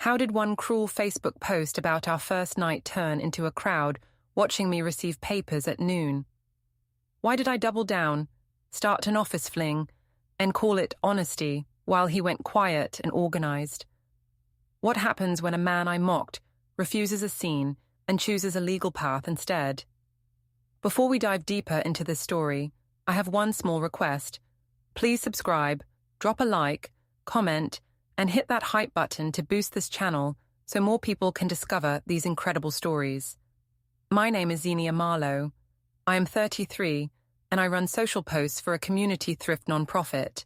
How did one cruel Facebook post about our first night turn into a crowd watching me receive papers at noon? Why did I double down, start an office fling, and call it honesty while he went quiet and organized? What happens when a man I mocked refuses a scene and chooses a legal path instead? Before we dive deeper into this story, I have one small request. Please subscribe, drop a like, comment, and hit that hype button to boost this channel so more people can discover these incredible stories. My name is Zenia. I am 33 and I run social posts for a community thrift nonprofit.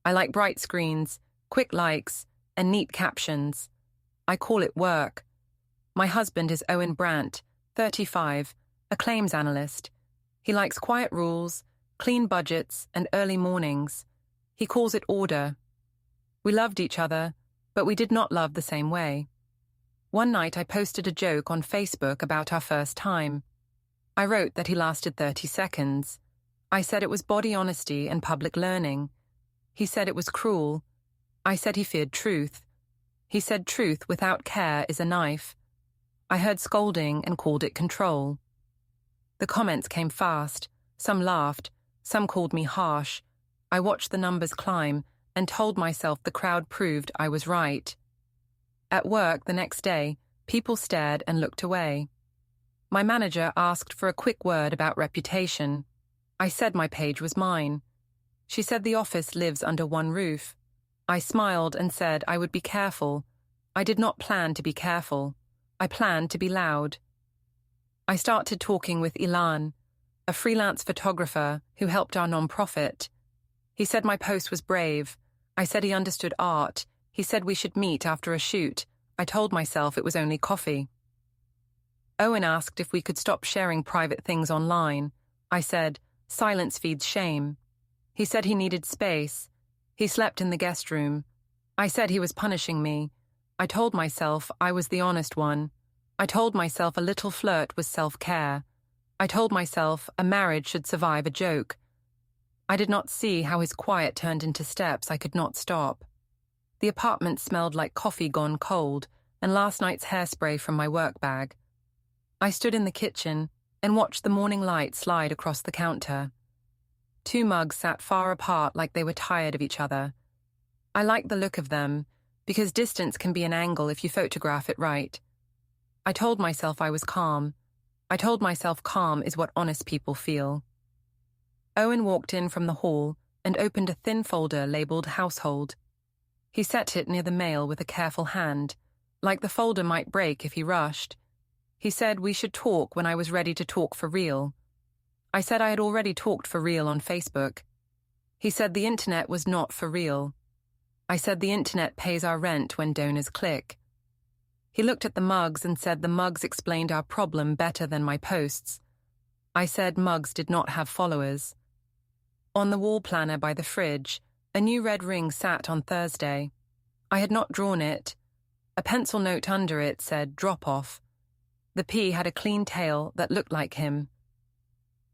I like bright screens, quick likes, and neat captions. I call it work. My husband is Owen Brandt, 35, a claims analyst. He likes quiet rules, clean budgets, and early mornings. He calls it order. We loved each other, but we did not love the same way. One night I posted a joke on Facebook about our first time. I wrote that he lasted 30 seconds. I said it was body honesty and public learning. He said it was cruel. I said he feared truth. He said truth without care is a knife. I heard scolding and called it control. The comments came fast. Some laughed. Some called me harsh. I watched the numbers climb and told myself the crowd proved I was right. At work the next day, people stared and looked away. My manager asked for a quick word about reputation. I said my page was mine. She said the office lives under one roof. I smiled and said I would be careful. I did not plan to be careful. I planned to be loud. I started talking with Ilan, a freelance photographer who helped our nonprofit. He said my post was brave. I said he understood art. He said we should meet after a shoot. I told myself it was only coffee. Owen asked if we could stop sharing private things online. I said, silence feeds shame. He said he needed space. He slept in the guest room. I said he was punishing me. I told myself I was the honest one. I told myself a little flirt was self-care. I told myself a marriage should survive a joke. I did not see how his quiet turned into steps I could not stop. The apartment smelled like coffee gone cold and last night's hairspray from my work bag. I stood in the kitchen and watched the morning light slide across the counter. Two mugs sat far apart like they were tired of each other. I liked the look of them because distance can be an angle if you photograph it right. I told myself I was calm. I told myself calm is what honest people feel. Owen walked in from the hall and opened a thin folder labeled household. He set it near the mail with a careful hand, like the folder might break if he rushed. He said we should talk when I was ready to talk for real. I said I had already talked for real on Facebook. He said the internet was not for real. I said the internet pays our rent when donors click. He looked at the mugs and said the mugs explained our problem better than my posts. I said mugs did not have followers. On the wall planner by the fridge, a new red ring sat on Thursday. I had not drawn it. A pencil note under it said drop off. The P had a clean tail that looked like him.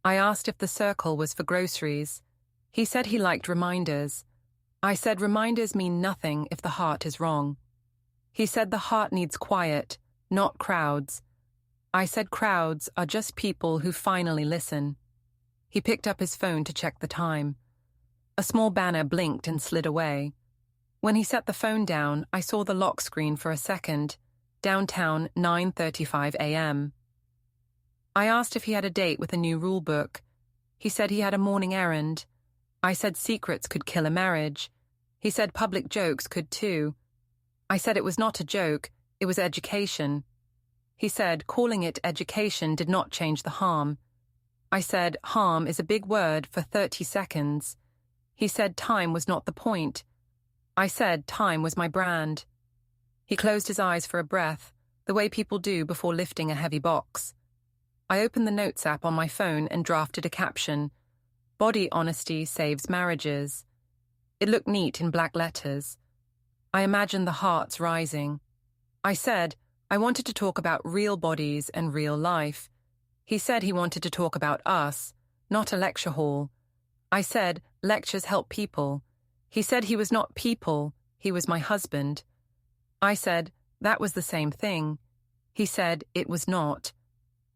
I asked if the circle was for groceries. He said he liked reminders. I said reminders mean nothing if the heart is wrong. He said the heart needs quiet, not crowds. I said crowds are just people who finally listen. He picked up his phone to check the time. A small banner blinked and slid away. When he set the phone down, I saw the lock screen for a second. Downtown, 9:35 a.m. I asked if he had a date with a new rule book. He said he had a morning errand. I said secrets could kill a marriage. He said public jokes could too. I said it was not a joke, it was education. He said calling it education did not change the harm. I said harm is a big word for 30 seconds. He said time was not the point. I said time was my brand. He closed his eyes for a breath, the way people do before lifting a heavy box. I opened the Notes app on my phone and drafted a caption, Body honesty saves marriages. It looked neat in black letters. I imagined the hearts rising. I said I wanted to talk about real bodies and real life. He said he wanted to talk about us, not a lecture hall. I said lectures help people. He said he was not people, he was my husband. I said That was the same thing. He said it was not.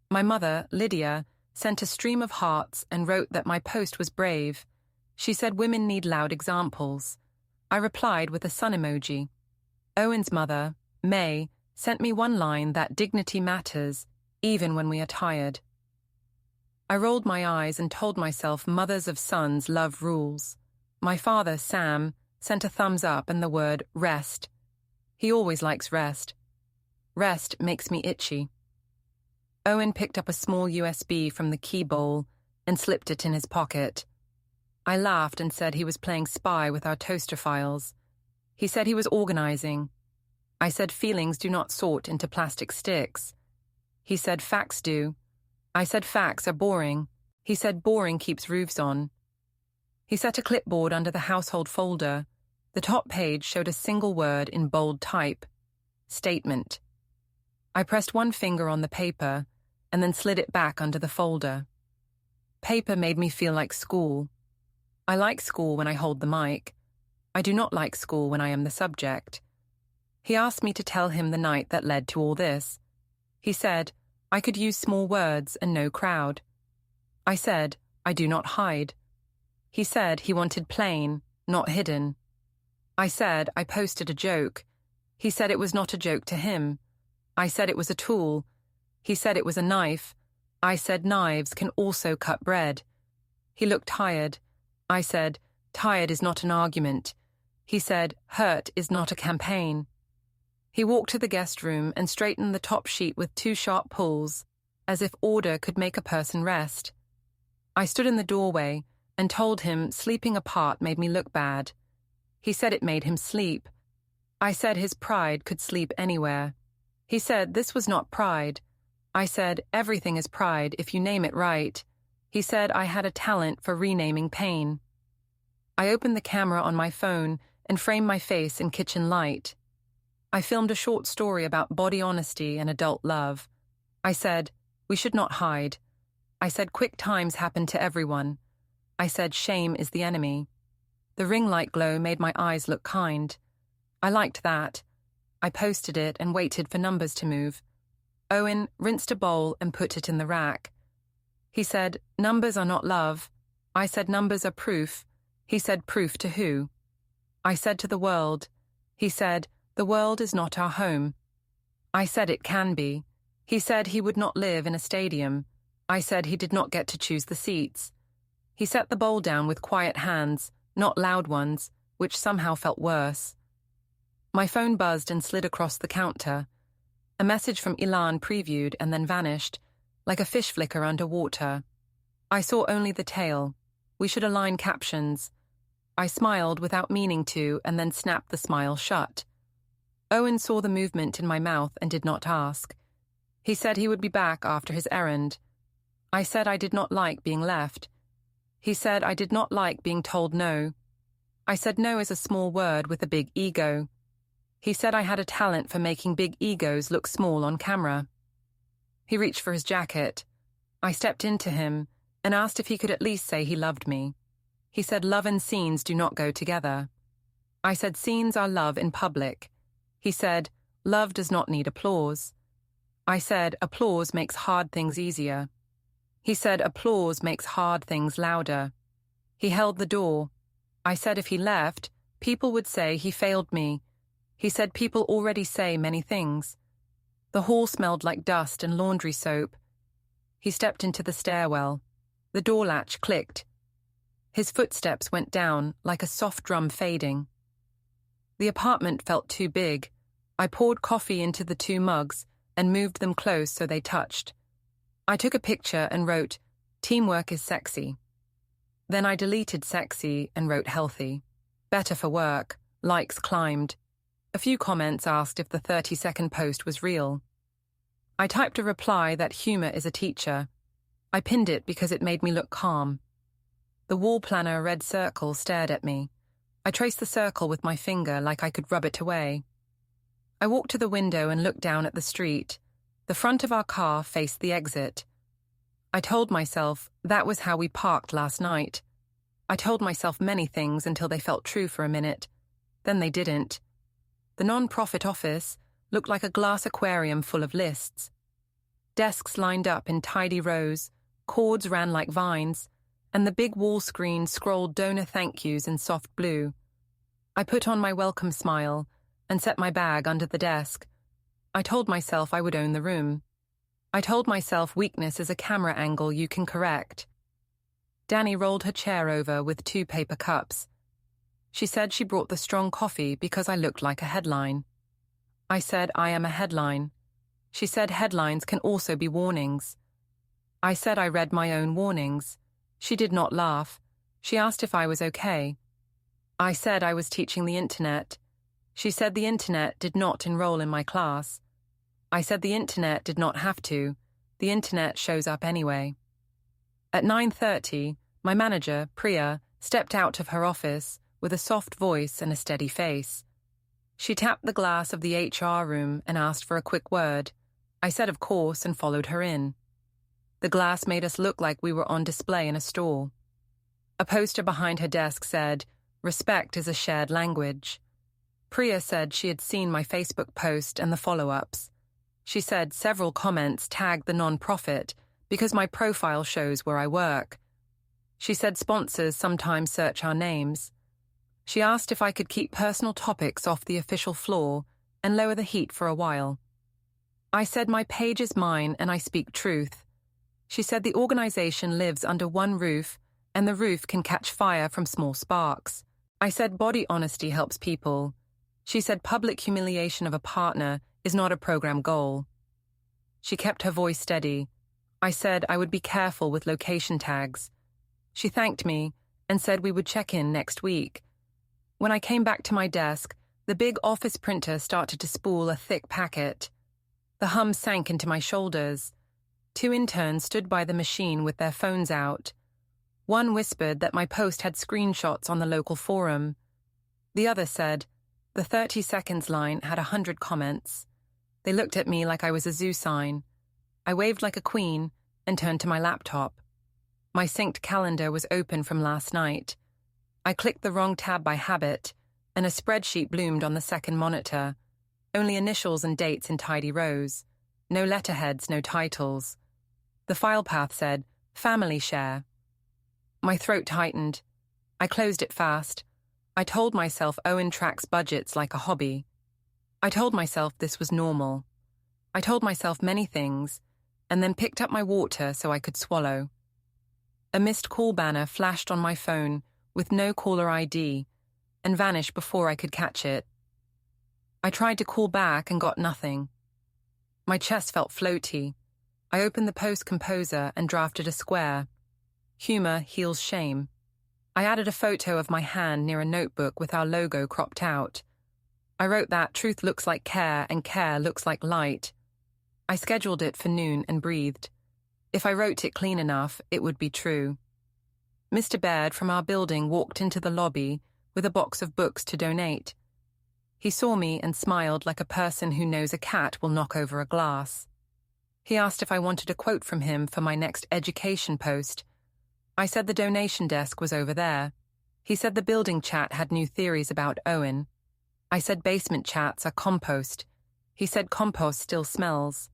My mother, Lydia, sent a stream of hearts and wrote that my post was brave. She said women need loud examples. I replied with a sun emoji. Owen's mother, May, sent me one line that dignity matters, even when we are tired. I rolled my eyes and told myself mothers of sons love rules. My father, Sam, sent a thumbs up and the word rest. He always likes rest. Rest makes me itchy. Owen picked up a small USB from the key bowl and slipped it in his pocket. I laughed and said he was playing spy with our toaster files. He said he was organizing. I said feelings do not sort into plastic sticks. He said facts do. I said facts are boring. He said boring keeps roofs on. He set a clipboard under the household folder. The top page showed a single word in bold type. Statement. I pressed one finger on the paper and then slid it back under the folder. Paper made me feel like school. I like school when I hold the mic. I do not like school when I am the subject. He asked me to tell him the night that led to all this. He said I could use small words and no crowd. I said I do not hide. He said he wanted plain, not hidden. I said I posted a joke. He said it was not a joke to him. I said it was a tool. He said it was a knife. I said knives can also cut bread. He looked tired. I said, tired is not an argument. He said, hurt is not a campaign. He walked to the guest room and straightened the top sheet with 2 sharp pulls, as if order could make a person rest. I stood in the doorway and told him sleeping apart made me look bad. He said it made him sleep. I said his pride could sleep anywhere. He said this was not pride. I said everything is pride if you name it right. He said I had a talent for renaming pain. I opened the camera on my phone and framed my face in kitchen light. I filmed a short story about body honesty and adult love. I said, we should not hide. I said quick times happen to everyone. I said shame is the enemy. The ring light glow made my eyes look kind. I liked that. I posted it and waited for numbers to move. Owen rinsed a bowl and put it in the rack. He said, numbers are not love. I said numbers are proof. He said proof to who? I said to the world. He said, the world is not our home. I said it can be. He said he would not live in a stadium. I said he did not get to choose the seats. He set the bowl down with quiet hands, not loud ones, which somehow felt worse. My phone buzzed and slid across the counter. A message from Ilan previewed and then vanished, like a fish flicker underwater. I saw only the tail. We should align captions. I smiled without meaning to and then snapped the smile shut. Owen saw the movement in my mouth and did not ask. He said he would be back after his errand. I said I did not like being left. He said I did not like being told no. I said no is a small word with a big ego. He said I had a talent for making big egos look small on camera. He reached for his jacket. I stepped into him and asked if he could at least say he loved me. He said love and scenes do not go together. I said scenes are love in public. He said love does not need applause. I said applause makes hard things easier. He said applause makes hard things louder. He held the door. I said if he left, people would say he failed me. He said people already say many things. The hall smelled like dust and laundry soap. He stepped into the stairwell. The door latch clicked. His footsteps went down like a soft drum fading. The apartment felt too big. I poured coffee into the 2 mugs and moved them close so they touched. I took a picture and wrote, teamwork is sexy. Then I deleted sexy and wrote healthy. Better for work. Likes climbed. A few comments asked if the 30-second post was real. I typed a reply that humor is a teacher. I pinned it because it made me look calm. The wall planner red circle stared at me. I traced the circle with my finger like I could rub it away. I walked to the window and looked down at the street. The front of our car faced the exit. I told myself that was how we parked last night. I told myself many things until they felt true for a minute. Then they didn't. The non-profit office, looked like a glass aquarium full of lists. Desks lined up in tidy rows, cords ran like vines, and the big wall screen scrolled donor thank yous in soft blue. I put on my welcome smile and set my bag under the desk. I told myself I would own the room. I told myself weakness is a camera angle you can correct. Danny rolled her chair over with 2 paper cups. She said she brought the strong coffee because I looked like a headline. I said I am a headline. She said headlines can also be warnings. I said I read my own warnings. She did not laugh. She asked if I was okay. I said I was teaching the internet. She said the internet did not enroll in my class. I said the internet did not have to. The internet shows up anyway. At 9:30, my manager, Priya, stepped out of her office with a soft voice and a steady face. She tapped the glass of the HR room and asked for a quick word. I said of course and followed her in. The glass made us look like we were on display in a store. A poster behind her desk said, "Respect is a shared language." Priya said she had seen my Facebook post and the follow-ups. She said several comments tagged the non-profit because my profile shows where I work. She said sponsors sometimes search our names. She asked if I could keep personal topics off the official floor and lower the heat for a while. I said my page is mine and I speak truth. She said the organization lives under one roof and the roof can catch fire from small sparks. I said body honesty helps people. She said public humiliation of a partner is not a program goal. She kept her voice steady. I said I would be careful with location tags. She thanked me and said we would check in next week. When I came back to my desk, the big office printer started to spool a thick packet. The hum sank into my shoulders. 2 interns stood by the machine with their phones out. One whispered that my post had screenshots on the local forum. The other said, the 30 seconds line had 100 comments. They looked at me like I was a zoo sign. I waved like a queen and turned to my laptop. My synced calendar was open from last night. I clicked the wrong tab by habit, and a spreadsheet bloomed on the second monitor. Only initials and dates in tidy rows. No letterheads, no titles. The file path said, family share. My throat tightened. I closed it fast. I told myself Owen tracks budgets like a hobby. I told myself this was normal. I told myself many things, and then picked up my water so I could swallow. A missed call banner flashed on my phone with no caller ID and vanished before I could catch it. I tried to call back and got nothing. My chest felt floaty. I opened the post composer and drafted a square. Humor heals shame. I added a photo of my hand near a notebook with our logo cropped out. I wrote that truth looks like care and care looks like light. I scheduled it for noon and breathed. If I wrote it clean enough, it would be true. Mr. Baird from our building walked into the lobby with a box of books to donate. He saw me and smiled like a person who knows a cat will knock over a glass. He asked if I wanted a quote from him for my next education post. I said the donation desk was over there. He said the building chat had new theories about Owen. I said basement chats are compost. He said compost still smells.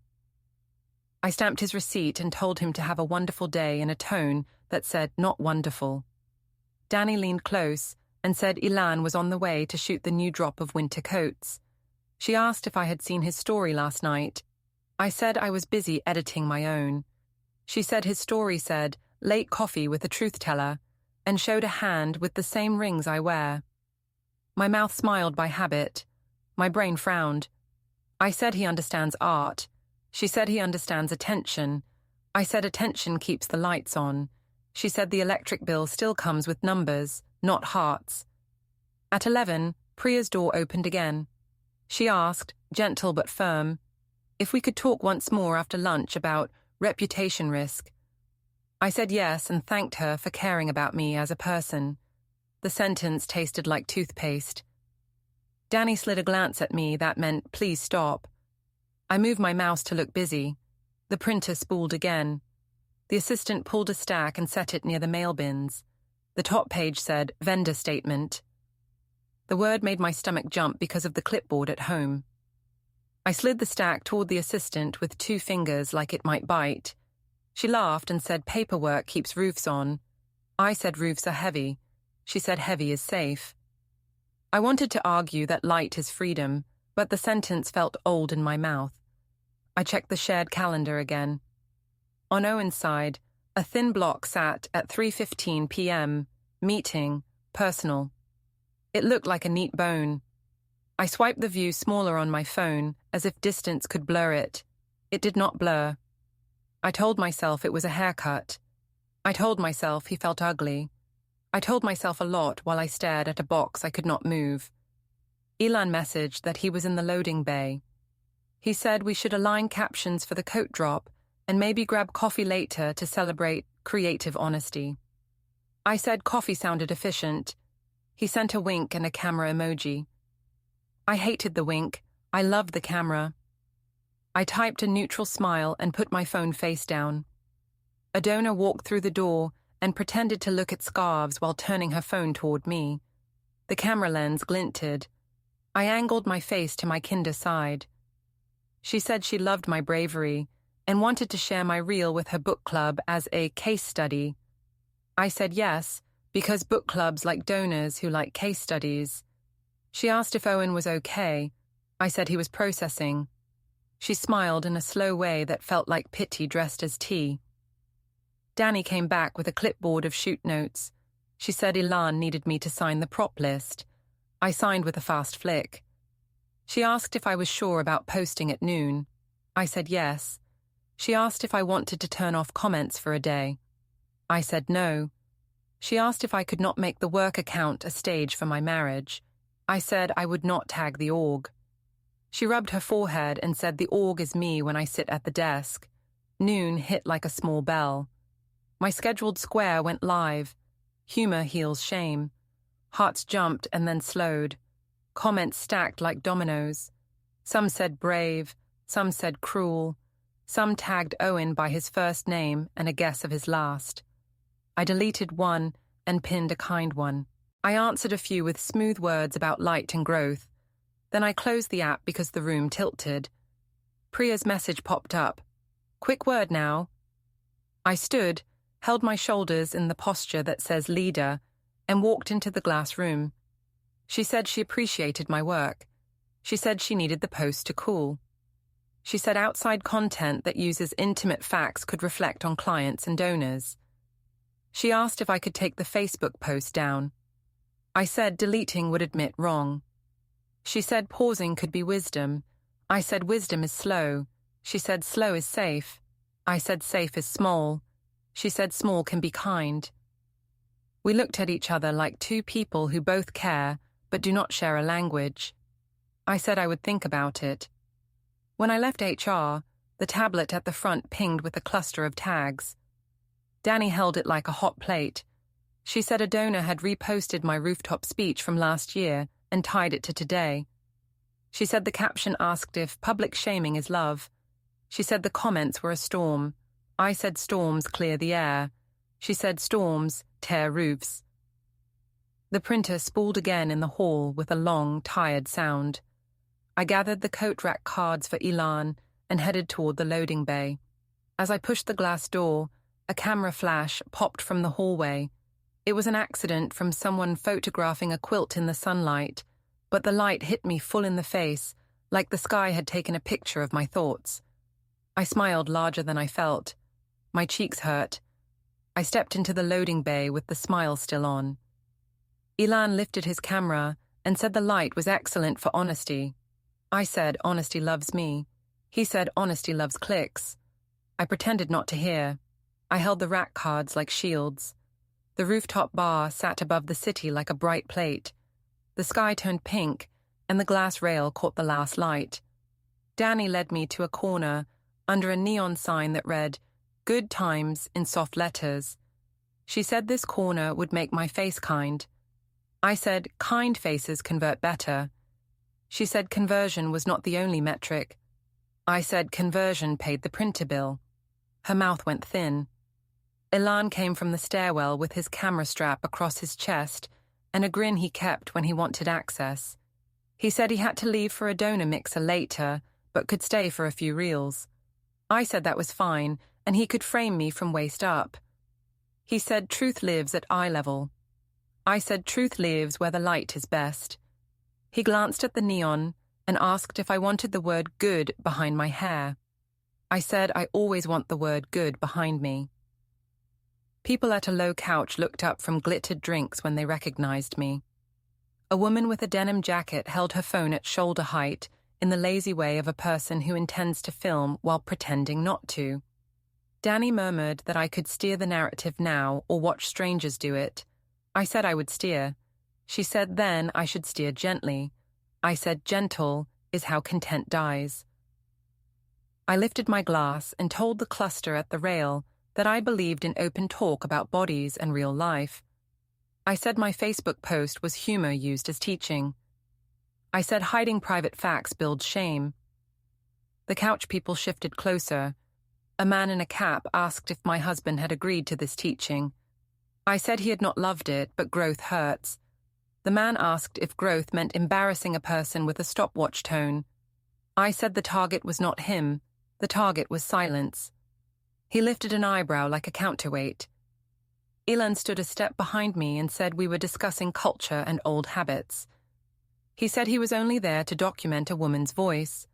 I stamped his receipt and told him to have a wonderful day in a tone that said not wonderful. Danny leaned close and said Ilan was on the way to shoot the new drop of winter coats. She asked if I had seen his story last night. I said I was busy editing my own. She said his story said, late coffee with a truth teller, and showed a hand with the same rings I wear. My mouth smiled by habit. My brain frowned. I said he understands art. She said he understands attention. I said attention keeps the lights on. She said the electric bill still comes with numbers, not hearts. At 11, Priya's door opened again. She asked, gentle but firm, if we could talk once more after lunch about reputation risk. I said yes and thanked her for caring about me as a person. The sentence tasted like toothpaste. Danny slid a glance at me that meant, please stop. I moved my mouse to look busy. The printer spooled again. The assistant pulled a stack and set it near the mail bins. The top page said, vendor statement. The word made my stomach jump because of the clipboard at home. I slid the stack toward the assistant with 2 fingers like it might bite. She laughed and said paperwork keeps roofs on. I said roofs are heavy. She said heavy is safe. I wanted to argue that light is freedom, but the sentence felt old in my mouth. I checked the shared calendar again. On Owen's side, a thin block sat at 3:15 p.m., meeting, personal. It looked like a neat bone. I swiped the view smaller on my phone, as if distance could blur it. It did not blur. I told myself it was a haircut. I told myself he felt ugly. I told myself a lot while I stared at a box I could not move. Elan messaged that he was in the loading bay. He said we should align captions for the coat drop and maybe grab coffee later to celebrate creative honesty. I said coffee sounded efficient. He sent a wink and a camera emoji. I hated the wink. I loved the camera. I typed a neutral smile and put my phone face down. A donor walked through the door and pretended to look at scarves while turning her phone toward me. The camera lens glinted. I angled my face to my kinder side. She said she loved my bravery and wanted to share my reel with her book club as a case study. I said yes, because book clubs like donors who like case studies. She asked if Owen was okay. I said he was processing. She smiled in a slow way that felt like pity dressed as tea. Danny came back with a clipboard of shoot notes. She said Elan needed me to sign the prop list. I signed with a fast flick. She asked if I was sure about posting at noon. I said yes. She asked if I wanted to turn off comments for a day. I said no. She asked if I could not make the work account a stage for my marriage. I said I would not tag the org. She rubbed her forehead and said the org is me when I sit at the desk. Noon hit like a small bell. My scheduled square went live. Humor heals shame. Hearts jumped and then slowed. Comments stacked like dominoes. Some said brave, some said cruel. Some tagged Owen by his first name and a guess of his last. I deleted one and pinned a kind one. I answered a few with smooth words about light and growth. Then I closed the app because the room tilted. Priya's message popped up. Quick word now. I stood, held my shoulders in the posture that says leader, and walked into the glass room. She said she appreciated my work. She said she needed the post to cool. She said outside content that uses intimate facts could reflect on clients and donors. She asked if I could take the Facebook post down. I said deleting would admit wrong. She said pausing could be wisdom. I said wisdom is slow. She said slow is safe. I said safe is small. She said small can be kind. We looked at each other like two people who both care but do not share a language. I said I would think about it. When I left HR, the tablet at the front pinged with a cluster of tags. Danny held it like a hot plate. She said a donor had reposted my rooftop speech from last year and tied it to today. She said the caption asked if public shaming is love. She said the comments were a storm. I said storms clear the air. She said storms tear roofs. The printer spooled again in the hall with a long, tired sound. I gathered the coat rack cards for Elan and headed toward the loading bay. As I pushed the glass door, a camera flash popped from the hallway. It was an accident from someone photographing a quilt in the sunlight, but the light hit me full in the face, like the sky had taken a picture of my thoughts. I smiled larger than I felt. My cheeks hurt. I stepped into the loading bay with the smile still on. Elan lifted his camera and said the light was excellent for honesty. I said honesty loves me. He said honesty loves clicks. I pretended not to hear. I held the rack cards like shields. The rooftop bar sat above the city like a bright plate. The sky turned pink, and the glass rail caught the last light. Danny led me to a corner under a neon sign that read, Good Times in soft letters. She said this corner would make my face kind. I said kind faces convert better. She said conversion was not the only metric. I said conversion paid the printer bill. Her mouth went thin. Elan came from the stairwell with his camera strap across his chest and a grin he kept when he wanted access. He said he had to leave for a donor mixer later, but could stay for a few reels. I said that was fine, and he could frame me from waist up. He said truth lives at eye level. I said truth lives where the light is best. He glanced at the neon and asked if I wanted the word good behind my hair. I said I always want the word good behind me. People at a low couch looked up from glittered drinks when they recognized me. A woman with a denim jacket held her phone at shoulder height in the lazy way of a person who intends to film while pretending not to. Danny murmured that I could steer the narrative now or watch strangers do it. I said I would steer. She said then I should steer gently. I said gentle is how content dies. I lifted my glass and told the cluster at the rail that I believed in open talk about bodies and real life. I said my Facebook post was humor used as teaching. I said hiding private facts builds shame. The couch people shifted closer. A man in a cap asked if my husband had agreed to this teaching. I said he had not loved it, but growth hurts. The man asked if growth meant embarrassing a person with a stopwatch tone. I said the target was not him, the target was silence. He lifted an eyebrow like a counterweight. Elon stood a step behind me and said we were discussing culture and old habits. He said he was only there to document a woman's voice.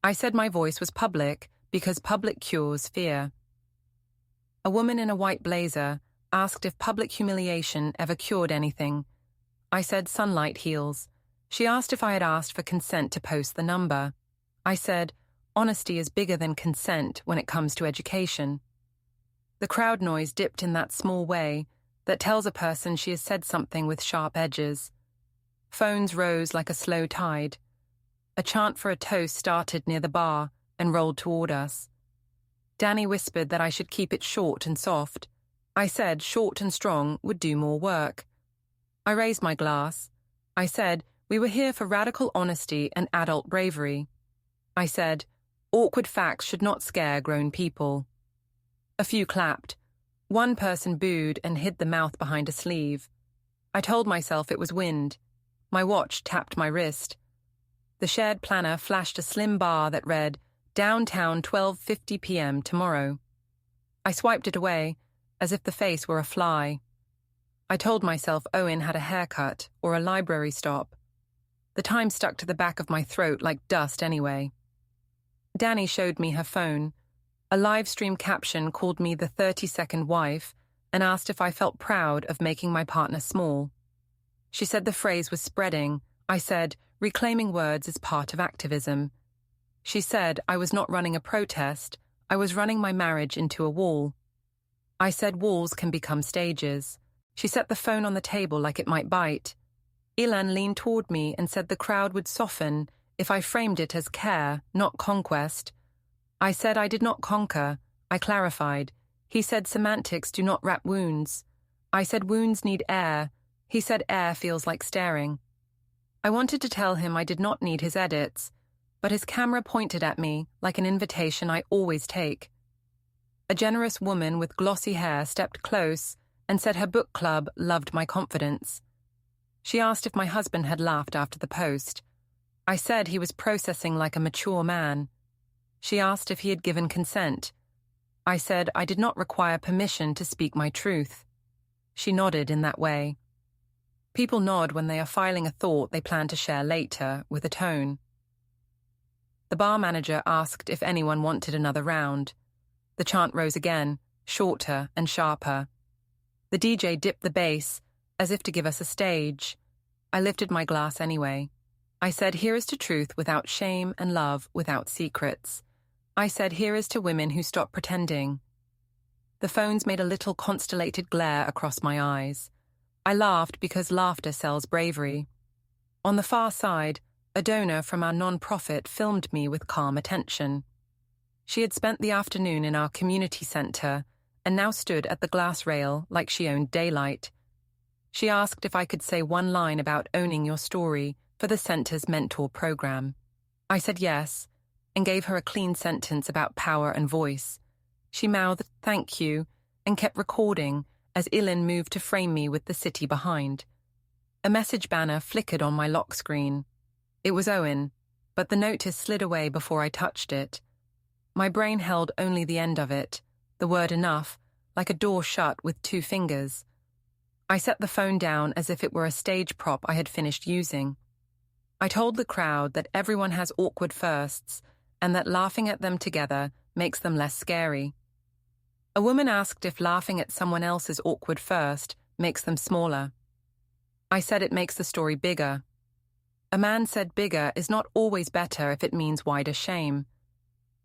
I said my voice was public because public cures fear. A woman in a white blazer asked if public humiliation ever cured anything. I said sunlight heals. She asked if I had asked for consent to post the number. I said, honesty is bigger than consent when it comes to education. The crowd noise dipped in that small way that tells a person she has said something with sharp edges. Phones rose like a slow tide. A chant for a toast started near the bar and rolled toward us. Danny whispered that I should keep it short and soft. I said short and strong would do more work. I raised my glass. I said we were here for radical honesty and adult bravery. I said awkward facts should not scare grown people. A few clapped. One person booed and hid the mouth behind a sleeve. I told myself it was wind. My watch tapped my wrist. The shared planner flashed a slim bar that read, Downtown 12:50 p.m. tomorrow. I swiped it away, as if the face were a fly. I told myself Owen had a haircut or a library stop. The time stuck to the back of my throat like dust anyway. Danny showed me her phone. A live stream caption called me the 30-second wife and asked if I felt proud of making my partner small. She said the phrase was spreading. I said, reclaiming words is part of activism. She said I was not running a protest, I was running my marriage into a wall. I said walls can become stages. She set the phone on the table like it might bite. Ilan leaned toward me and said the crowd would soften if I framed it as care, not conquest. I said I did not conquer. I clarified. He said semantics do not wrap wounds. I said wounds need air. He said air feels like staring. I wanted to tell him I did not need his edits, but his camera pointed at me like an invitation I always take. A generous woman with glossy hair stepped close and said her book club loved my confidence. She asked if my husband had laughed after the post. I said he was processing like a mature man. She asked if he had given consent. I said I did not require permission to speak my truth. She nodded in that way. People nod when they are filing a thought they plan to share later with a tone. The bar manager asked if anyone wanted another round. The chant rose again, shorter and sharper. The DJ dipped the bass, as if to give us a stage. I lifted my glass anyway. I said, here is to truth without shame and love without secrets. I said, here is to women who stop pretending. The phones made a little constellated glare across my eyes. I laughed because laughter sells bravery. On the far side, a donor from our non-profit filmed me with calm attention. She had spent the afternoon in our community center and now stood at the glass rail like she owned daylight. She asked if I could say one line about owning your story for the center's mentor program. I said yes, and gave her a clean sentence about power and voice. She mouthed, thank you, and kept recording as Ilan moved to frame me with the city behind. A message banner flickered on my lock screen. It was Owen. but the notice slid away before I touched it. My brain held only the end of it, the word enough, like a door shut with 2 fingers. I set the phone down as if it were a stage prop I had finished using. I told the crowd that everyone has awkward firsts and that laughing at them together makes them less scary. A woman asked if laughing at someone else's awkward first makes them smaller. I said it makes the story bigger. A man said bigger is not always better if it means wider shame.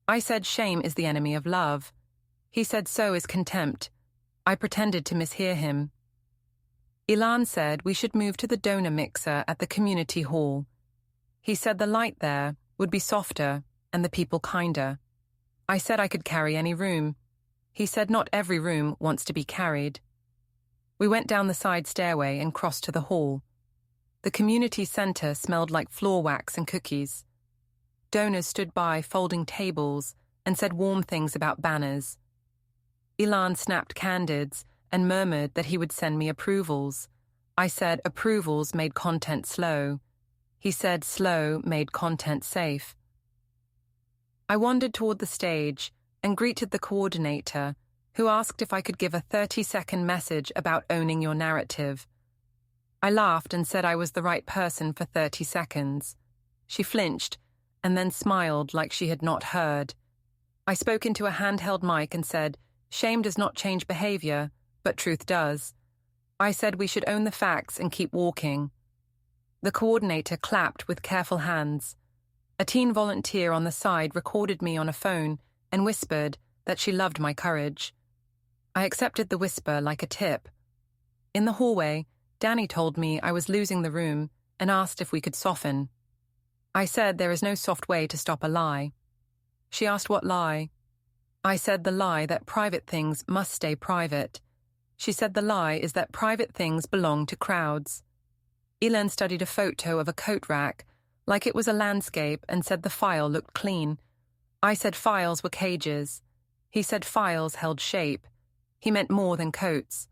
I said shame is the enemy of love. He said so is contempt. I pretended to mishear him. Ilan said we should move to the donor mixer at the community hall. He said the light there would be softer and the people kinder. I said I could carry any room. He said not every room wants to be carried. We went down the side stairway and crossed to the hall. The community center smelled like floor wax and cookies. Donors stood by folding tables and said warm things about banners. Ilan snapped candids and murmured that he would send me approvals. I said approvals made content slow. He said slow made content safe. I wandered toward the stage and greeted the coordinator, who asked if I could give a 30-second message about owning your narrative. I laughed and said I was the right person for 30 seconds. She flinched and then smiled like she had not heard. I spoke into a handheld mic and said, shame does not change behavior, but truth does. I said we should own the facts and keep walking. The coordinator clapped with careful hands. A teen volunteer on the side recorded me on a phone and whispered that she loved my courage. I accepted the whisper like a tip. In the hallway, Danny told me I was losing the room and asked if we could soften. I said there is no soft way to stop a lie. She asked what lie. I said the lie that private things must stay private. She said the lie is that private things belong to crowds. Ilan studied a photo of a coat rack, like it was a landscape, and said the file looked clean. I said files were cages. He said files held shape. He meant more than coats.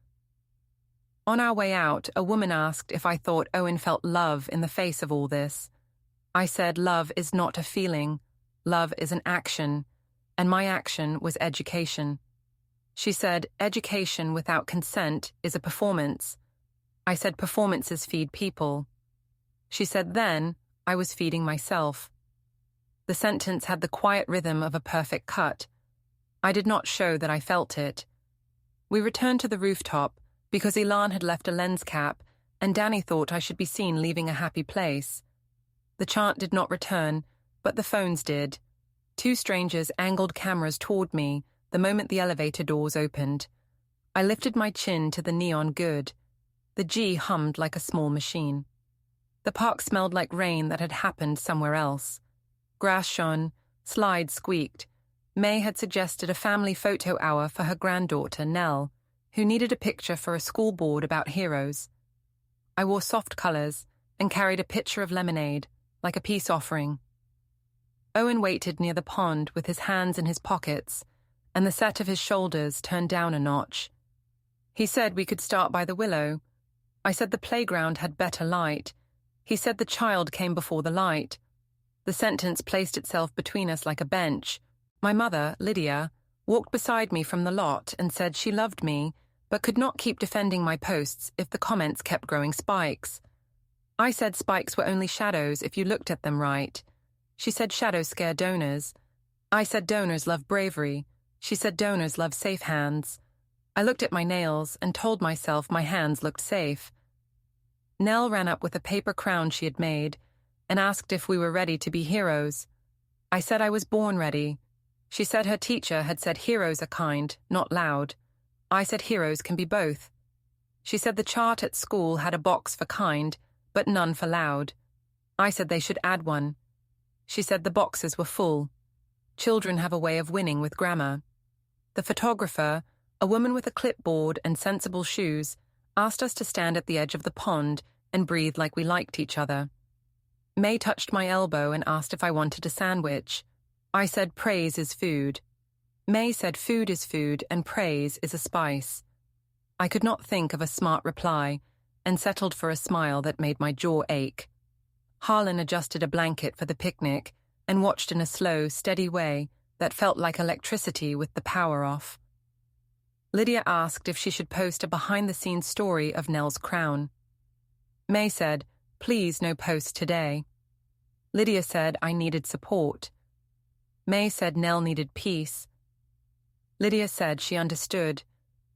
On our way out, a woman asked if I thought Owen felt love in the face of all this. I said love is not a feeling. Love is an action, and my action was education. She said education without consent is a performance. I said performances feed people. She said then I was feeding myself. The sentence had the quiet rhythm of a perfect cut. I did not show that I felt it. We returned to the rooftop because Ilan had left a lens cap and Danny thought I should be seen leaving a happy place. The chant did not return, but the phones did. 2 strangers angled cameras toward me the moment the elevator doors opened. I lifted my chin to the neon good. The G hummed like a small machine. The park smelled like rain that had happened somewhere else. Grass shone, slides squeaked. May had suggested a family photo hour for her granddaughter, Nell, who needed a picture for a school board about heroes. I wore soft colors and carried a pitcher of lemonade, like a peace offering. Owen waited near the pond with his hands in his pockets, and the set of his shoulders turned down a notch. He said we could start by the willow. I said the playground had better light. He said the child came before the light. The sentence placed itself between us like a bench. My mother, Lydia, walked beside me from the lot and said she loved me, but could not keep defending my posts if the comments kept growing spikes. I said spikes were only shadows if you looked at them right. She said shadows scare donors. I said donors love bravery. She said donors love safe hands. I looked at my nails and told myself my hands looked safe. Nell ran up with a paper crown she had made and asked if we were ready to be heroes. I said I was born ready. She said her teacher had said heroes are kind, not loud. I said heroes can be both. She said the chart at school had a box for kind, but none for loud. I said they should add one. She said the boxes were full. Children have a way of winning with grammar. The photographer, a woman with a clipboard and sensible shoes, asked us to stand at the edge of the pond and breathe like we liked each other. May touched my elbow and asked if I wanted a sandwich. I said praise is food. May said food is food and praise is a spice. I could not think of a smart reply and settled for a smile that made my jaw ache. Harlan adjusted a blanket for the picnic and watched in a slow, steady way that felt like electricity with the power off. Lydia asked if she should post a behind-the-scenes story of Nell's crown. May said, "Please, no post today." Lydia said I needed support. May said Nell needed peace. Lydia said she understood.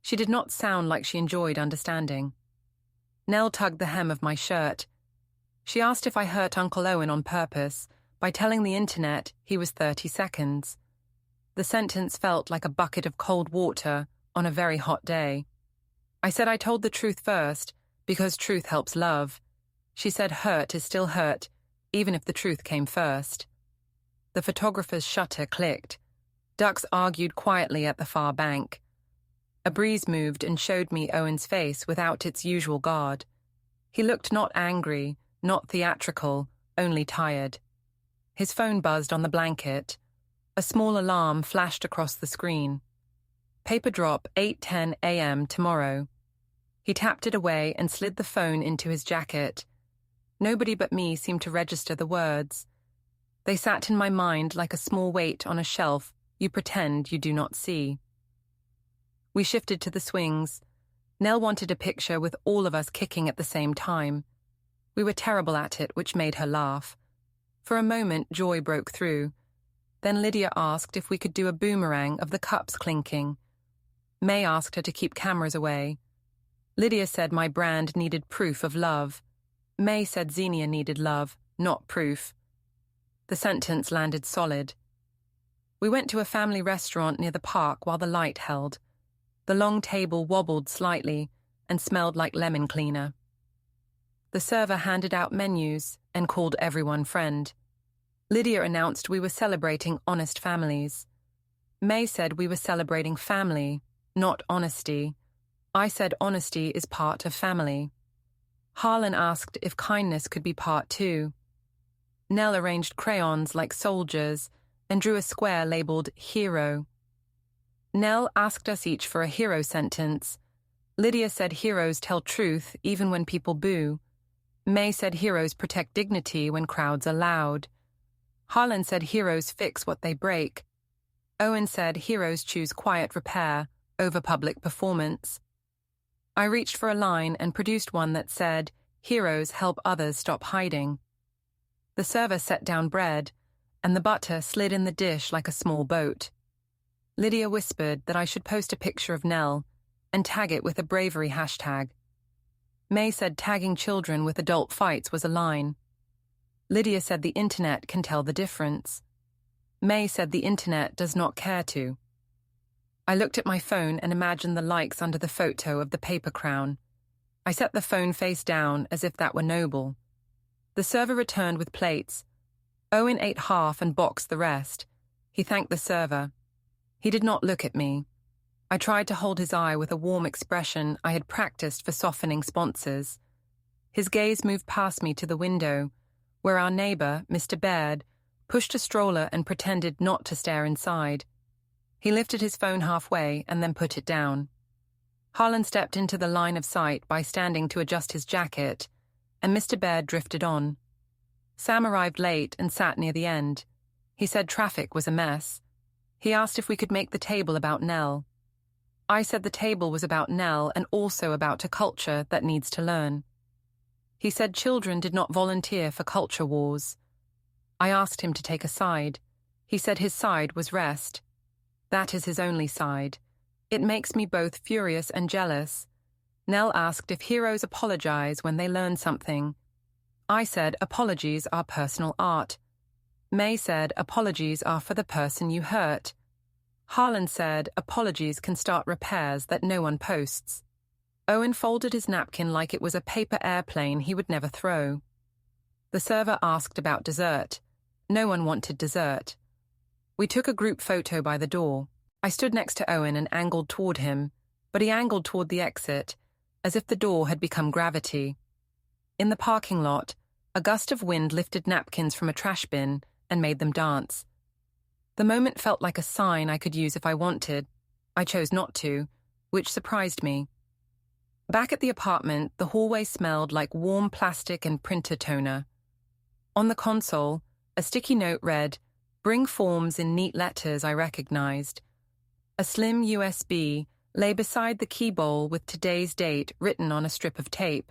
She did not sound like she enjoyed understanding. Nell tugged the hem of my shirt. She asked if I hurt Uncle Owen on purpose by telling the internet he was 30 seconds. The sentence felt like a bucket of cold water on a very hot day. I said I told the truth first because truth helps love. She said hurt is still hurt, even if the truth came first. The photographer's shutter clicked. Ducks argued quietly at the far bank. A breeze moved and showed me Owen's face without its usual guard. He looked not angry, not theatrical, only tired. His phone buzzed on the blanket. A small alarm flashed across the screen. Paper drop 8:10 a.m. tomorrow. He tapped it away and slid the phone into his jacket. Nobody but me seemed to register the words. They sat in my mind like a small weight on a shelf you pretend you do not see. We shifted to the swings. Nell wanted a picture with all of us kicking at the same time. We were terrible at it, which made her laugh. For a moment, joy broke through. Then Lydia asked if we could do a boomerang of the cups clinking. May asked her to keep cameras away. Lydia said my brand needed proof of love. May said Zenia needed love, not proof. The sentence landed solid. We went to a family restaurant near the park while the light held. The long table wobbled slightly and smelled like lemon cleaner. The server handed out menus and called everyone friend. Lydia announced we were celebrating honest families. May said we were celebrating family, not honesty. I said honesty is part of family. Harlan asked if kindness could be part too. Nell arranged crayons like soldiers and drew a square labeled hero. Nell asked us each for a hero sentence. Lydia said heroes tell truth even when people boo. May said heroes protect dignity when crowds are loud. Harlan said heroes fix what they break. Owen said heroes choose quiet repair over public performance. I reached for a line and produced one that said, heroes help others stop hiding. The server set down bread, and the butter slid in the dish like a small boat. Lydia whispered that I should post a picture of Nell and tag it with a bravery hashtag. May said tagging children with adult fights was a line. Lydia said the internet can tell the difference. May said the internet does not care to. I looked at my phone and imagined the likes under the photo of the paper crown. I set the phone face down as if that were noble. The server returned with plates. Owen ate half and boxed the rest. He thanked the server. He did not look at me. I tried to hold his eye with a warm expression I had practiced for softening sponsors. His gaze moved past me to the window, where our neighbor, Mr. Baird, pushed a stroller and pretended not to stare inside. He lifted his phone halfway and then put it down. Harlan stepped into the line of sight by standing to adjust his jacket, and Mr. Baird drifted on. Sam arrived late and sat near the end. He said traffic was a mess. He asked if we could make the table about Nell. I said the table was about Nell and also about a culture that needs to learn. He said children did not volunteer for culture wars. I asked him to take a side. He said his side was rest. That is his only side. It makes me both furious and jealous. Nell asked if heroes apologize when they learn something. I said apologies are personal art. May said apologies are for the person you hurt. Harlan said apologies can start repairs that no one posts. Owen folded his napkin like it was a paper airplane he would never throw. The server asked about dessert. No one wanted dessert. We took a group photo by the door. I stood next to Owen and angled toward him, but he angled toward the exit, as if the door had become gravity. In the parking lot, a gust of wind lifted napkins from a trash bin and made them dance. The moment felt like a sign I could use if I wanted. I chose not to, which surprised me. Back at the apartment, the hallway smelled like warm plastic and printer toner. On the console, a sticky note read, "Bring forms" in neat letters I recognized. A slim USB lay beside the key bowl with today's date written on a strip of tape.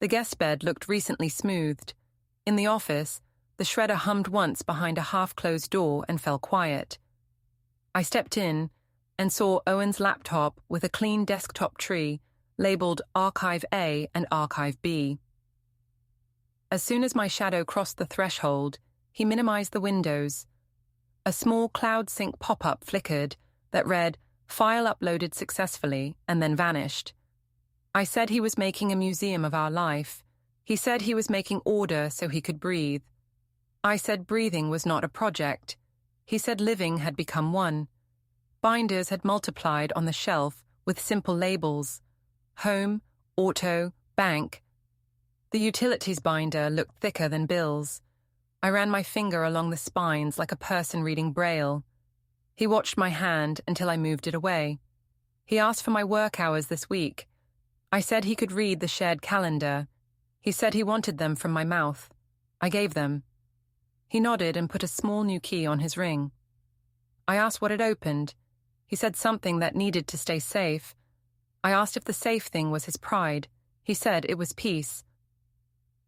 The guest bed looked recently smoothed. In the office, the shredder hummed once behind a half-closed door and fell quiet. I stepped in and saw Owen's laptop with a clean desktop tree labeled Archive A and Archive B. As soon as my shadow crossed the threshold, he minimized the windows. A small cloud sync pop-up flickered that read, "File uploaded successfully," and then vanished. I said he was making a museum of our life. He said he was making order so he could breathe. I said breathing was not a project. He said living had become one. Binders had multiplied on the shelf with simple labels: home, auto, bank. The utilities binder looked thicker than bills. I ran my finger along the spines like a person reading Braille. He watched my hand until I moved it away. He asked for my work hours this week. I said he could read the shared calendar. He said he wanted them from my mouth. I gave them. He nodded and put a small new key on his ring. I asked what had opened. He said something that needed to stay safe. I asked if the safe thing was his pride. He said it was peace.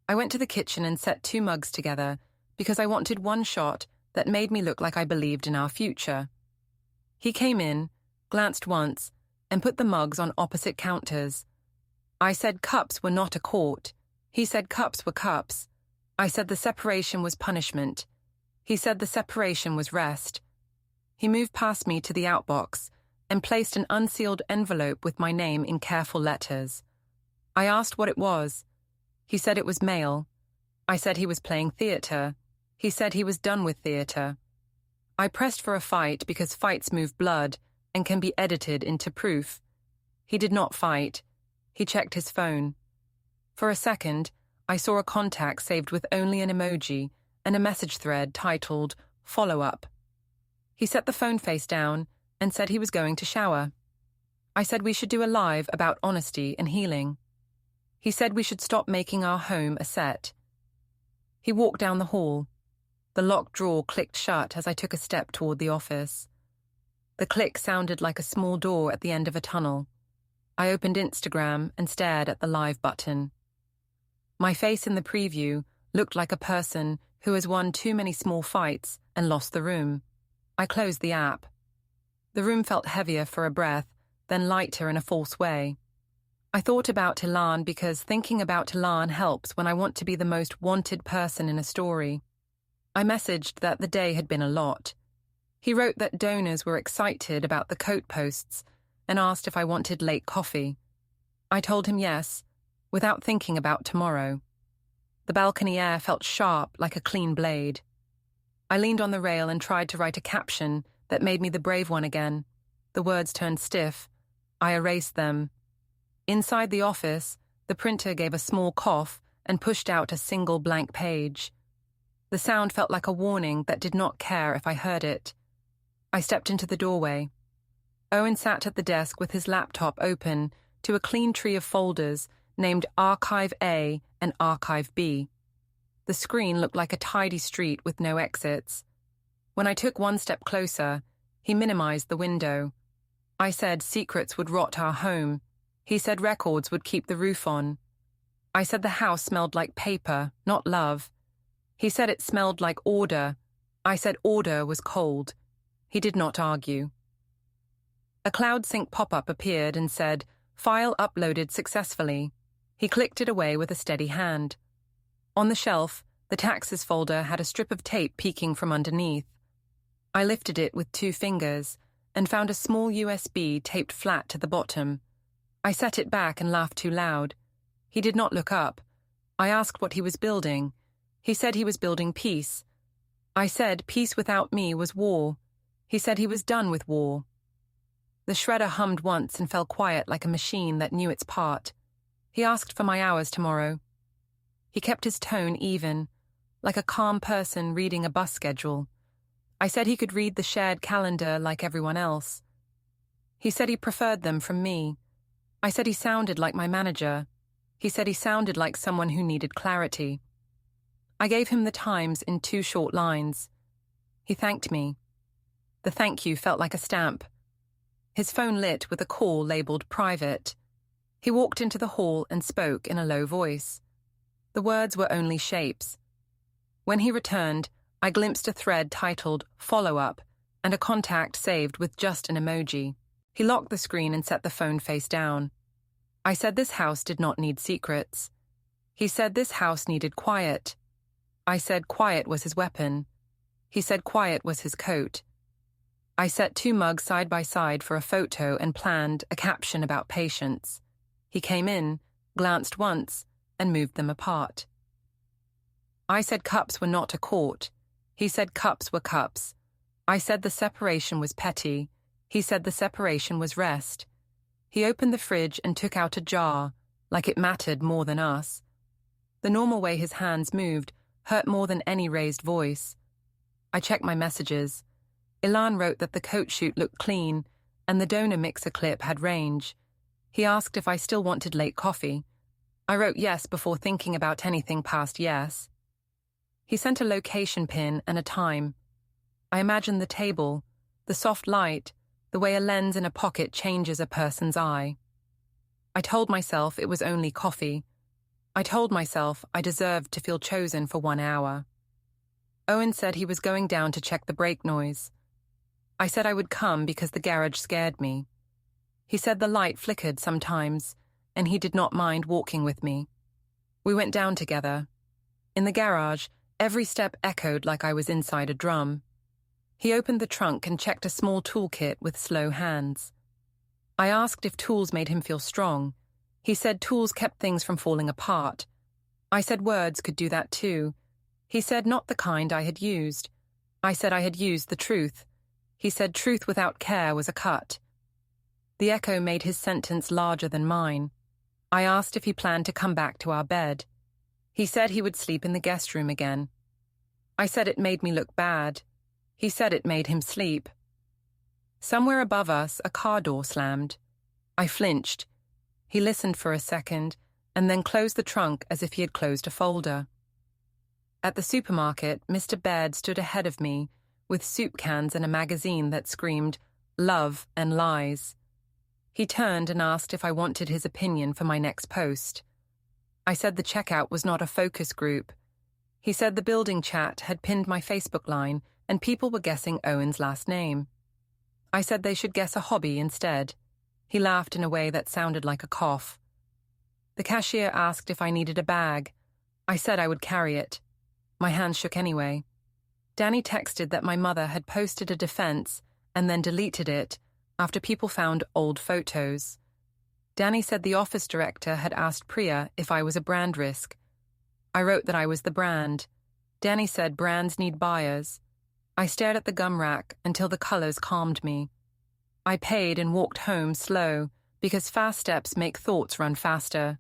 I went to the kitchen and set 2 mugs together because I wanted one shot that made me look like I believed in our future. He came in, glanced once, and put the mugs on opposite counters. I said cups were not a court. He said cups were cups. I said the separation was punishment. He said the separation was rest. He moved past me to the outbox and placed an unsealed envelope with my name in careful letters. I asked what it was. He said it was mail. I said he was playing theatre. He said he was done with theatre. I pressed for a fight because fights move blood and can be edited into proof. He did not fight. He checked his phone. For a second, I saw a contact saved with only an emoji and a message thread titled "Follow Up." He set the phone face down and said he was going to shower. I said we should do a live about honesty and healing. He said we should stop making our home a set. He walked down the hall. The locked drawer clicked shut as I took a step toward the office. The click sounded like a small door at the end of a tunnel. I opened Instagram and stared at the live button. My face in the preview looked like a person who has won too many small fights and lost the room. I closed the app. The room felt heavier for a breath, then lighter in a false way. I thought about Ilan because thinking about Ilan helps when I want to be the most wanted person in a story. I messaged that the day had been a lot. He wrote that donors were excited about the coat posts and asked if I wanted late coffee. I told him yes, without thinking about tomorrow. The balcony air felt sharp like a clean blade. I leaned on the rail and tried to write a caption that made me the brave one again. The words turned stiff. I erased them. Inside the office, the printer gave a small cough and pushed out a single blank page. The sound felt like a warning that did not care if I heard it. I stepped into the doorway. Owen sat at the desk with his laptop open to a clean tree of folders named Archive A and Archive B. The screen looked like a tidy street with no exits. When I took one step closer, he minimized the window. I said secrets would rot our home. He said records would keep the roof on. I said the house smelled like paper, not love. He said it smelled like order. I said order was cold. He did not argue. A cloud sync pop-up appeared and said, "File uploaded successfully." He clicked it away with a steady hand. On the shelf, the taxes folder had a strip of tape peeking from underneath. I lifted it with 2 fingers and found a small USB taped flat to the bottom. I set it back and laughed too loud. He did not look up. I asked what he was building. He said he was building peace. I said peace without me was war. He said he was done with war. The shredder hummed once and fell quiet like a machine that knew its part. He asked for my hours tomorrow. He kept his tone even, like a calm person reading a bus schedule. I said he could read the shared calendar like everyone else. He said he preferred them from me. I said he sounded like my manager. He said he sounded like someone who needed clarity. I gave him the times in 2 short lines. He thanked me. The thank you felt like a stamp. His phone lit with a call labelled private. He walked into the hall and spoke in a low voice. The words were only shapes. When he returned, I glimpsed a thread titled Follow-up and a contact saved with just an emoji. He locked the screen and set the phone face down. I said this house did not need secrets. He said this house needed quiet. I said quiet was his weapon. He said quiet was his coat. I set 2 mugs side by side for a photo and planned a caption about patience. He came in, glanced once, and moved them apart. I said cups were not a court. He said cups were cups. I said the separation was petty. He said the separation was rest. He opened the fridge and took out a jar, like it mattered more than us. The normal way his hands moved hurt more than any raised voice. I checked my messages. Ilan wrote that the coat shoot looked clean, and the donor mixer clip had range. He asked if I still wanted late coffee. I wrote yes before thinking about anything past yes. He sent a location pin and a time. I imagined the table, the soft light, the way a lens in a pocket changes a person's eye. I told myself it was only coffee. I told myself I deserved to feel chosen for 1 hour. Owen said he was going down to check the brake noise. I said I would come because the garage scared me. He said the light flickered sometimes, and he did not mind walking with me. We went down together. In the garage, every step echoed like I was inside a drum. He opened the trunk and checked a small toolkit with slow hands. I asked if tools made him feel strong. He said tools kept things from falling apart. I said words could do that too. He said not the kind I had used. I said I had used the truth. He said truth without care was a cut. The echo made his sentence larger than mine. I asked if he planned to come back to our bed. He said he would sleep in the guest room again. I said it made me look bad. He said it made him sleep. Somewhere above us, a car door slammed. I flinched. He listened for a second, and then closed the trunk as if he had closed a folder. At the supermarket, Mr. Baird stood ahead of me, with soup cans and a magazine that screamed, Love and Lies. He turned and asked if I wanted his opinion for my next post. I said the checkout was not a focus group. He said the building chat had pinned my Facebook line and people were guessing Owen's last name. I said they should guess a hobby instead. He laughed in a way that sounded like a cough. The cashier asked if I needed a bag. I said I would carry it. My hands shook anyway. Danny texted that my mother had posted a defense and then deleted it after people found old photos. Danny said the office director had asked Priya if I was a brand risk. I wrote that I was the brand. Danny said brands need buyers. I stared at the gum rack until the colors calmed me. I paid and walked home slow because fast steps make thoughts run faster.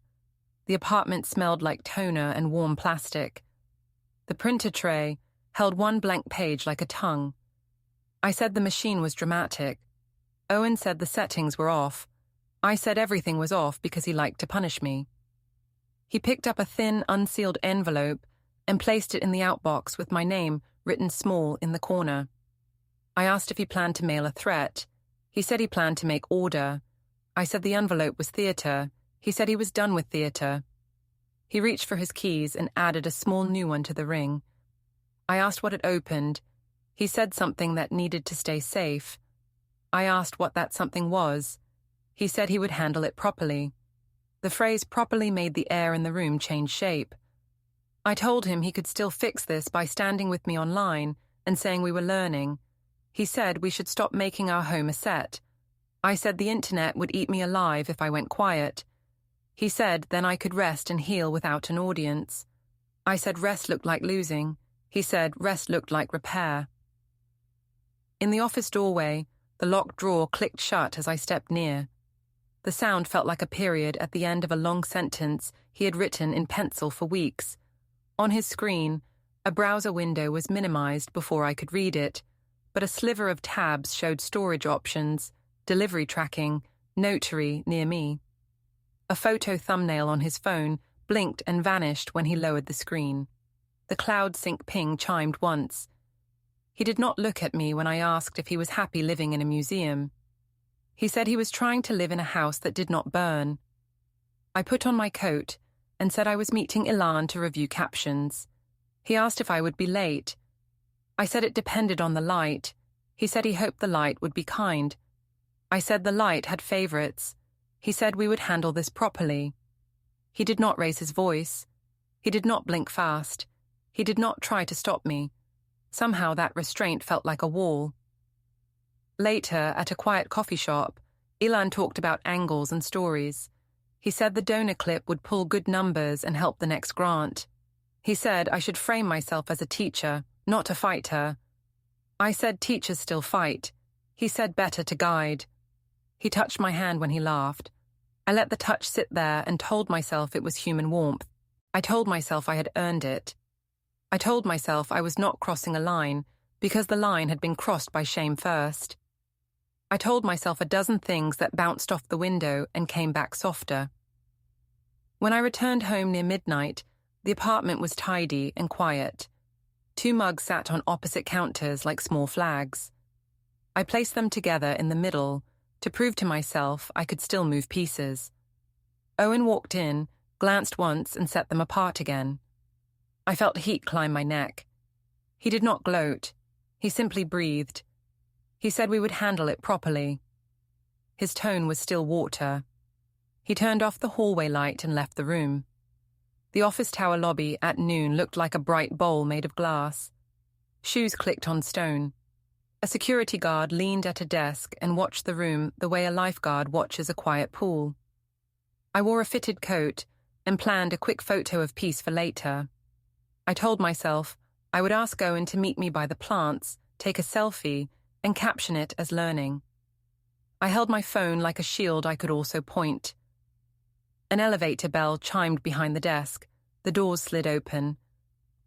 The apartment smelled like toner and warm plastic. The printer tray held one blank page like a tongue. I said the machine was dramatic. Owen said the settings were off. I said everything was off because he liked to punish me. He picked up a thin, unsealed envelope and placed it in the outbox with my name written small in the corner. I asked if he planned to mail a threat. He said he planned to make order. I said the envelope was theatre. He said he was done with theatre. He reached for his keys and added a small new one to the ring. I asked what it opened. He said something that needed to stay safe. I asked what that something was. He said he would handle it properly. The phrase properly made the air in the room change shape. I told him he could still fix this by standing with me online and saying we were learning. He said we should stop making our home a set. I said the internet would eat me alive if I went quiet. He said then I could rest and heal without an audience. I said rest looked like losing. He said rest looked like repair. In the office doorway, the locked drawer clicked shut as I stepped near. The sound felt like a period at the end of a long sentence he had written in pencil for weeks. On his screen, a browser window was minimized before I could read it, but a sliver of tabs showed storage options, delivery tracking, notary near me. A photo thumbnail on his phone blinked and vanished when he lowered the screen. The cloud sync ping chimed once. He did not look at me when I asked if he was happy living in a museum. He said he was trying to live in a house that did not burn. I put on my coat and said I was meeting Ilan to review captions. He asked if I would be late. I said it depended on the light. He said he hoped the light would be kind. I said the light had favorites. He said we would handle this properly. He did not raise his voice. He did not blink fast. He did not try to stop me. Somehow that restraint felt like a wall. Later, at a quiet coffee shop, Ilan talked about angles and stories. He said the donor clip would pull good numbers and help the next grant. He said I should frame myself as a teacher, not to fight her. I said teachers still fight. He said better to guide. He touched my hand when he laughed. I let the touch sit there and told myself it was human warmth. I told myself I had earned it. I told myself I was not crossing a line because the line had been crossed by shame first. I told myself a dozen things that bounced off the window and came back softer. When I returned home near midnight, the apartment was tidy and quiet. 2 mugs sat on opposite counters like small flags. I placed them together in the middle to prove to myself I could still move pieces. Owen walked in, glanced once and set them apart again. I felt heat climb my neck. He did not gloat. He simply breathed. He said we would handle it properly. His tone was still water. He turned off the hallway light and left the room. The office tower lobby at noon looked like a bright bowl made of glass. Shoes clicked on stone. A security guard leaned at a desk and watched the room the way a lifeguard watches a quiet pool. I wore a fitted coat and planned a quick photo of peace for later. I told myself I would ask Owen to meet me by the plants, take a selfie, and caption it as learning. I held my phone like a shield I could also point. An elevator bell chimed behind the desk. The doors slid open.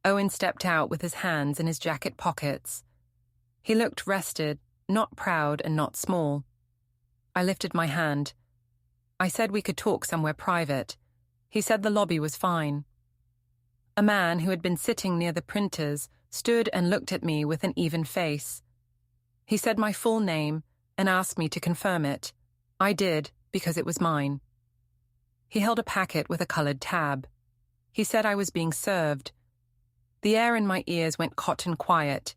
Owen stepped out with his hands in his jacket pockets. He looked rested, not proud and not small. I lifted my hand. I said we could talk somewhere private. He said the lobby was fine. A man who had been sitting near the printers stood and looked at me with an even face. He said my full name and asked me to confirm it. I did, because it was mine. He held a packet with a colored tab. He said I was being served. The air in my ears went cotton quiet.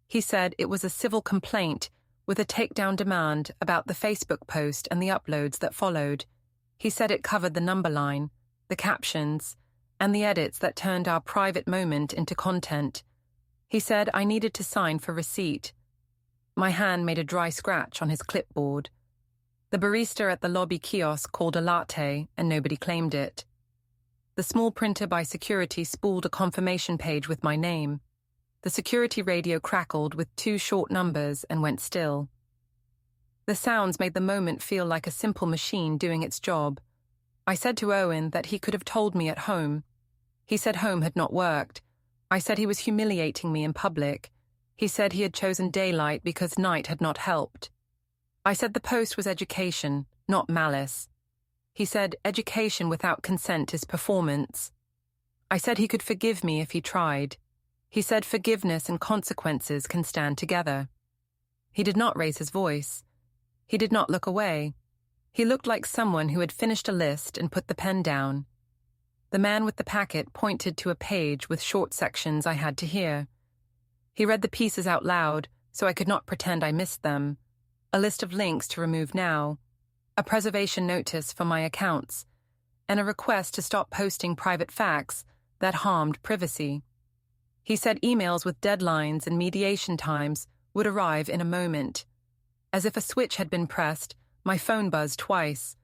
He said it was a civil complaint with a takedown demand about the Facebook post and the uploads that followed. He said it covered the number line, the captions, and the edits that turned our private moment into content. He said I needed to sign for receipt. My hand made a dry scratch on his clipboard. The barista at the lobby kiosk called a latte, and nobody claimed it. The small printer by security spooled a confirmation page with my name. The security radio crackled with 2 short numbers and went still. The sounds made the moment feel like a simple machine doing its job. I said to Owen that he could have told me at home. He said home had not worked. I said he was humiliating me in public. He said he had chosen daylight because night had not helped. I said the post was education, not malice. He said education without consent is performance. I said he could forgive me if he tried. He said forgiveness and consequences can stand together. He did not raise his voice. He did not look away. He looked like someone who had finished a list and put the pen down. The man with the packet pointed to a page with short sections I had to hear. He read the pieces out loud, so I could not pretend I missed them. A list of links to remove now, a preservation notice for my accounts, and a request to stop posting private facts that harmed privacy. He said emails with deadlines and mediation times would arrive in a moment. As if a switch had been pressed, my phone buzzed twice.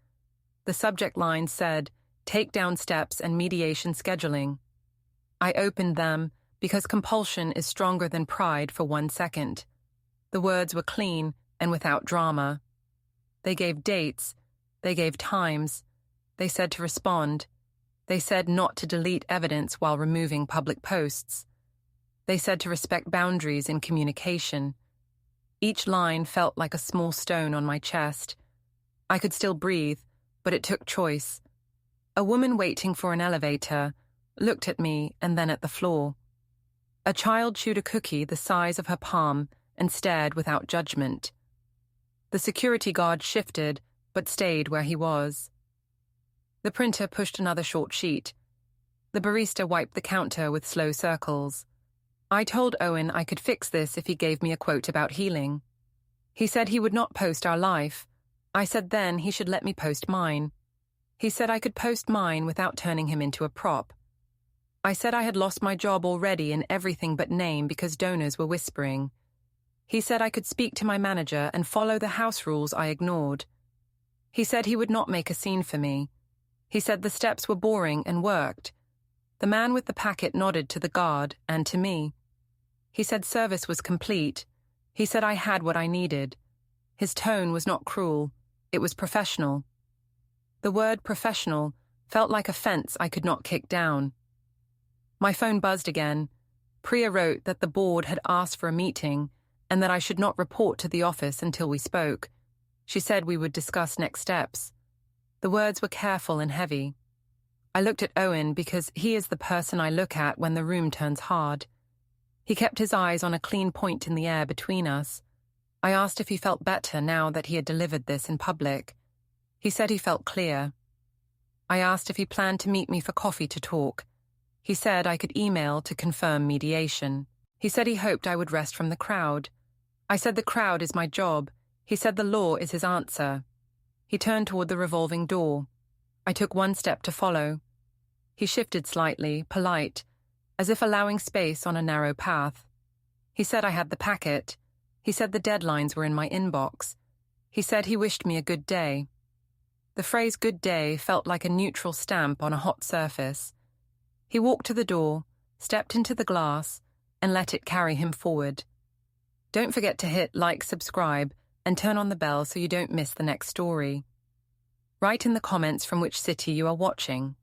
The subject line said, "Takedown steps and mediation scheduling." I opened them because compulsion is stronger than pride for 1 second. The words were clean and without drama. They gave dates. They gave times. They said to respond. They said not to delete evidence while removing public posts. They said to respect boundaries in communication. Each line felt like a small stone on my chest. I could still breathe, but it took choice. A woman waiting for an elevator, looked at me and then at the floor. A child chewed a cookie the size of her palm and stared without judgment. The security guard shifted, but stayed where he was. The printer pushed another short sheet. The barista wiped the counter with slow circles. I told Owen I could fix this if he gave me a quote about healing. He said he would not post our life. I said then he should let me post mine. He said I could post mine without turning him into a prop. I said I had lost my job already in everything but name because donors were whispering. He said I could speak to my manager and follow the house rules I ignored. He said he would not make a scene for me. He said the steps were boring and worked. The man with the packet nodded to the guard and to me. He said service was complete. He said I had what I needed. His tone was not cruel. It was professional. The word professional felt like a fence I could not kick down. My phone buzzed again. Priya wrote that the board had asked for a meeting and that I should not report to the office until we spoke. She said we would discuss next steps. The words were careful and heavy. I looked at Owen because he is the person I look at when the room turns hard. He kept his eyes on a clean point in the air between us. I asked if he felt better now that he had delivered this in public. He said he felt clear. I asked if he planned to meet me for coffee to talk. He said I could email to confirm mediation. He said he hoped I would rest from the crowd. I said the crowd is my job. He said the law is his answer. He turned toward the revolving door. I took one step to follow. He shifted slightly, polite, as if allowing space on a narrow path. He said I had the packet. He said the deadlines were in my inbox. He said he wished me a good day. The phrase good day felt like a neutral stamp on a hot surface. He walked to the door, stepped into the glass, and let it carry him forward. Don't forget to hit like, subscribe, and turn on the bell so you don't miss the next story. Write in the comments from which city you are watching.